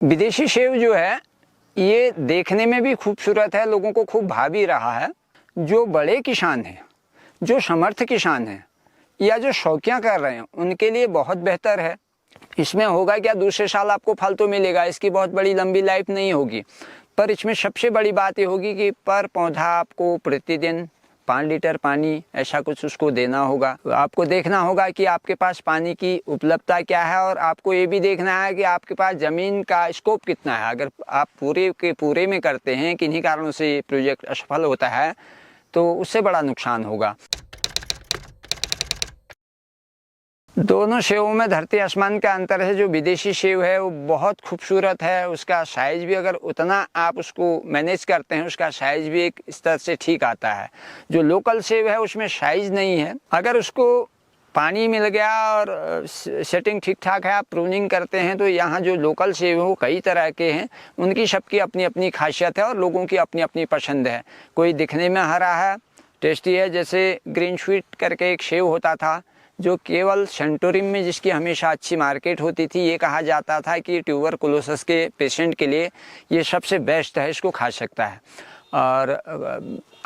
विदेशी सेव जो है ये देखने में भी खूबसूरत है, लोगों को खूब भा भी रहा है। जो बड़े किसान हैं, जो समर्थ किसान हैं या जो शौकियाँ कर रहे हैं उनके लिए बहुत बेहतर है। इसमें होगा क्या, दूसरे साल आपको फल तो मिलेगा, इसकी बहुत बड़ी लंबी लाइफ नहीं होगी, पर इसमें सबसे बड़ी बात ये होगी कि पर पौधा आपको प्रतिदिन 5 लीटर पानी ऐसा कुछ उसको देना होगा। आपको देखना होगा कि आपके पास पानी की उपलब्धता क्या है, और आपको ये भी देखना है कि आपके पास ज़मीन का स्कोप कितना है। अगर आप पूरे के पूरे में करते हैं, किन्हीं कारणों से ये प्रोजेक्ट असफल होता है, तो उससे बड़ा नुकसान होगा। दोनों सेवों में धरती आसमान का अंतर है। जो विदेशी सेव है वो बहुत खूबसूरत है, उसका साइज़ भी अगर उतना आप उसको मैनेज करते हैं, उसका साइज़ भी एक स्तर से ठीक आता है। जो लोकल सेव है उसमें साइज़ नहीं है। अगर उसको पानी मिल गया और सेटिंग ठीक ठाक है, आप प्रूनिंग करते हैं, तो यहाँ जो लोकल सेव है वो कई तरह के हैं, उनकी सबकी अपनी अपनी खासियत है और लोगों की अपनी अपनी पसंद है। कोई दिखने में हरा है, टेस्टी है, जैसे ग्रीन स्वीट करके एक सेव होता था जो केवल सेंटोरिम में जिसकी हमेशा अच्छी मार्केट होती थी। ये कहा जाता था कि ट्यूबरकुलोसिस के पेशेंट के लिए ये सबसे बेस्ट है, इसको खा सकता है। और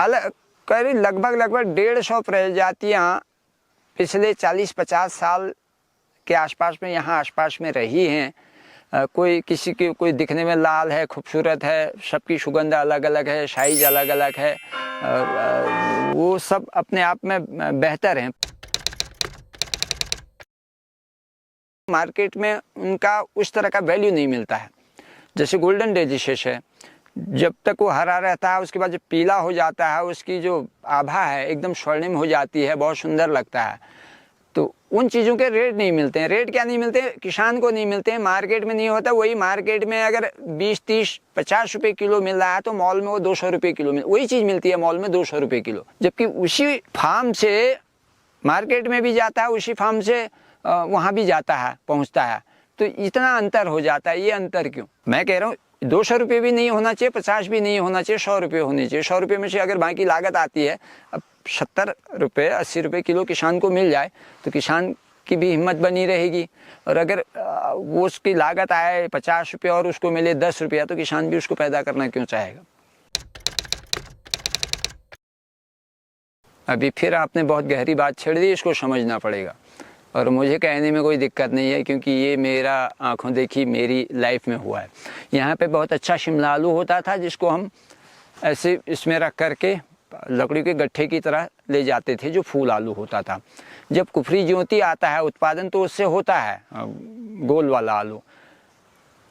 अलग करीब लगभग 150 प्रजातियाँ पिछले 40-50 साल के आसपास में यहाँ आसपास में रही हैं। कोई किसी की कोई दिखने में लाल है, खूबसूरत है, सबकी सुगंध अलग अलग है, साइज अलग अलग है, वो सब अपने आप में बेहतर हैं। मार्केट में उनका उस तरह का वैल्यू नहीं मिलता है। जैसे गोल्डन डेलिशियस है, जब तक वो हरा रहता है, उसके बाद जब पीला हो जाता है, उसकी जो आभा है एकदम स्वर्णिम हो जाती है, बहुत सुंदर लगता है। तो उन चीज़ों के रेट नहीं मिलते हैं। रेट क्या नहीं मिलते हैं? किसान को नहीं मिलते हैं, मार्केट में नहीं होता। वही मार्केट में अगर 20, 30, 50 रुपये किलो मिल रहा है, तो मॉल में वो 200 रुपये किलो वही चीज़ मिलती है मॉल में 200 रुपये किलो। जबकि उसी फार्म से मार्केट में भी जाता है, उसी फार्म से वहाँ भी जाता है, पहुँचता है। तो इतना अंतर हो जाता है। ये अंतर क्यों? मैं कह रहा हूँ 200 रुपये भी नहीं होना चाहिए, 50 भी नहीं होना चाहिए, 100 रुपये होने चाहिए। 100 रुपये में से अगर बाकी लागत आती है, अब 70 रुपये 80 रुपये किलो किसान को मिल जाए तो किसान की भी हिम्मत बनी रहेगी। और अगर वो उसकी लागत आए 50 रुपये और उसको मिले 10 रुपया, तो किसान भी उसको पैदा करना क्यों चाहेगा? अभी फिर आपने बहुत गहरी बात छेड़ दी, इसको समझना पड़ेगा। और मुझे कहने में कोई दिक्कत नहीं है, क्योंकि ये मेरा आंखों देखी मेरी लाइफ में हुआ है। यहाँ पे बहुत अच्छा शिमला आलू होता था, जिसको हम ऐसे इसमें रख करके लकड़ी के गट्ठे की तरह ले जाते थे, जो फूल आलू होता था। जब कुफरी ज्योति आता है उत्पादन, तो उससे होता है गोल वाला आलू,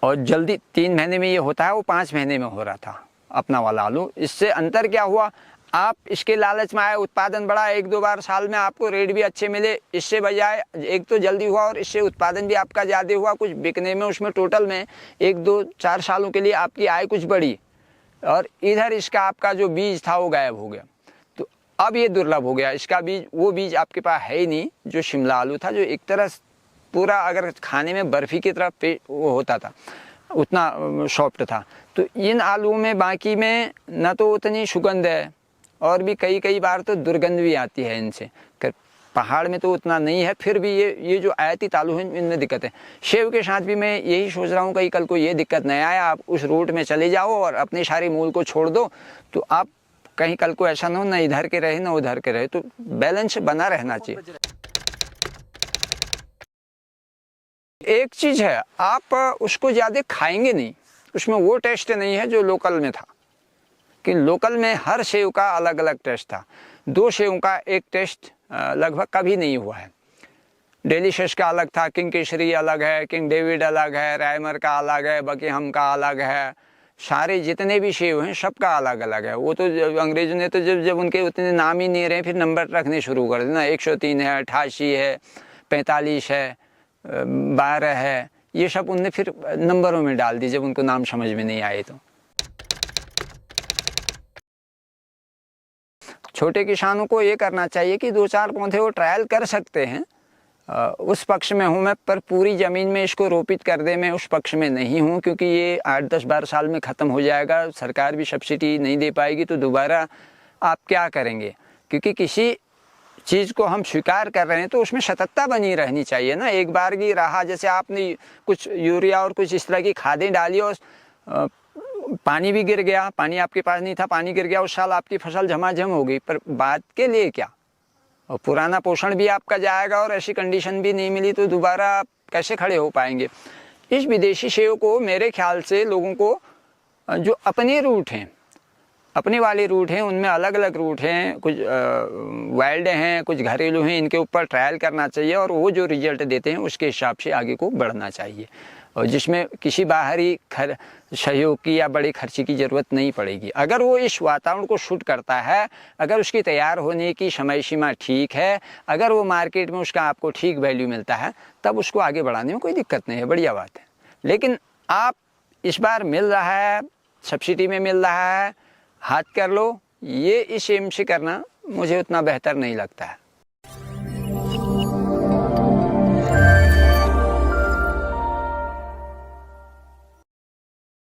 और जल्दी 3 महीने में ये होता है, वो 5 महीने में हो रहा था अपना वाला आलू। इससे अंतर क्या हुआ? आप इसके लालच में आए, उत्पादन बढ़ा, 1-2 बार साल में आपको रेट भी अच्छे मिले। इससे बजाय एक तो जल्दी हुआ और इससे उत्पादन भी आपका ज़्यादा हुआ, कुछ बिकने में उसमें टोटल में 1-2-4 सालों के लिए आपकी आय कुछ बढ़ी। और इधर इसका आपका जो बीज था वो गायब हो गया। तो अब ये दुर्लभ हो गया, इसका बीज, वो बीज आपके पास है ही नहीं जो शिमला आलू था, जो एक तरह पूरा अगर खाने में बर्फ़ी की तरह वो होता था, उतना सॉफ्ट था। तो इन आलूओं में बाकी में न तो उतनी सुगंध है, और भी कई बार तो दुर्गंध भी आती है इनसे। पहाड़ में तो उतना नहीं है, फिर भी ये जो आयातित आलू है इनमें दिक्कत है। सेव के साथ भी मैं यही सोच रहा हूँ, कहीं कल को ये दिक्कत नहीं आया, आप उस रूट में चले जाओ और अपने सारे मूल को छोड़ दो, तो आप कहीं कल को ऐसा ना हो, ना इधर के रहे ना उधर के रहे, तो बैलेंस बना रहना चाहिए। एक चीज़ है, आप उसको ज़्यादा खाएंगे नहीं, उसमें वो टेस्ट नहीं है जो लोकल में था। कि लोकल में हर सेव का अलग अलग टेस्ट था। 2 सेव का एक टेस्ट लगभग कभी नहीं हुआ है। डेलिशियस का अलग था, किंग केसरी अलग है, किंग डेविड अलग है, रायमर का अलग है, बकीहम का अलग है, सारे जितने भी सेव हैं सबका अलग अलग है। वो तो अंग्रेजों ने तो जब उनके उतने नाम ही नहीं रहे, फिर नंबर रखने शुरू कर देना। 103 है, 88 है, 45 है, 12 है, ये सब उनने फिर नंबरों में डाल दी जब उनको नाम समझ में नहीं आए। तो छोटे किसानों को ये करना चाहिए कि 2-4 पौधे वो ट्रायल कर सकते हैं। उस पक्ष में हूँ मैं, पर पूरी ज़मीन में इसको रोपित कर दे, मैं उस पक्ष में नहीं हूँ, क्योंकि ये 8-10-12 साल में ख़त्म हो जाएगा। सरकार भी सब्सिडी नहीं दे पाएगी, तो दोबारा आप क्या करेंगे? क्योंकि किसी चीज़ को हम स्वीकार कर रहे हैं तो उसमें सततता बनी रहनी चाहिए ना। एक बार की रहा, जैसे आपने कुछ यूरिया और कुछ इस तरह की खादें डाली और पानी भी गिर गया, पानी आपके पास नहीं था, पानी गिर गया, उस साल आपकी फसल झमाझम हो गई, पर बाद के लिए क्या? और पुराना पोषण भी आपका जाएगा और ऐसी कंडीशन भी नहीं मिली तो दोबारा आप कैसे खड़े हो पाएंगे। इस विदेशी सेव को मेरे ख्याल से लोगों को जो अपने रूट हैं, अपने वाले रूट हैं, उनमें अलग अलग रूट हैं, कुछ वाइल्ड हैं, कुछ घरेलू हैं, इनके ऊपर ट्रायल करना चाहिए और वो जो रिजल्ट देते हैं उसके हिसाब से आगे को बढ़ना चाहिए, और जिसमें किसी बाहरी सहयोग की या बड़े खर्चे की ज़रूरत नहीं पड़ेगी। अगर वो इस वातावरण को शूट करता है, अगर उसकी तैयार होने की समय सीमा ठीक है, अगर वो मार्केट में उसका आपको ठीक वैल्यू मिलता है, तब उसको आगे बढ़ाने में कोई दिक्कत नहीं है, बढ़िया बात है। लेकिन आप इस बार मिल रहा है, सब्सिडी में मिल रहा है, हाथ कर लो, ये इस एम से करना मुझे उतना बेहतर नहीं लगता है।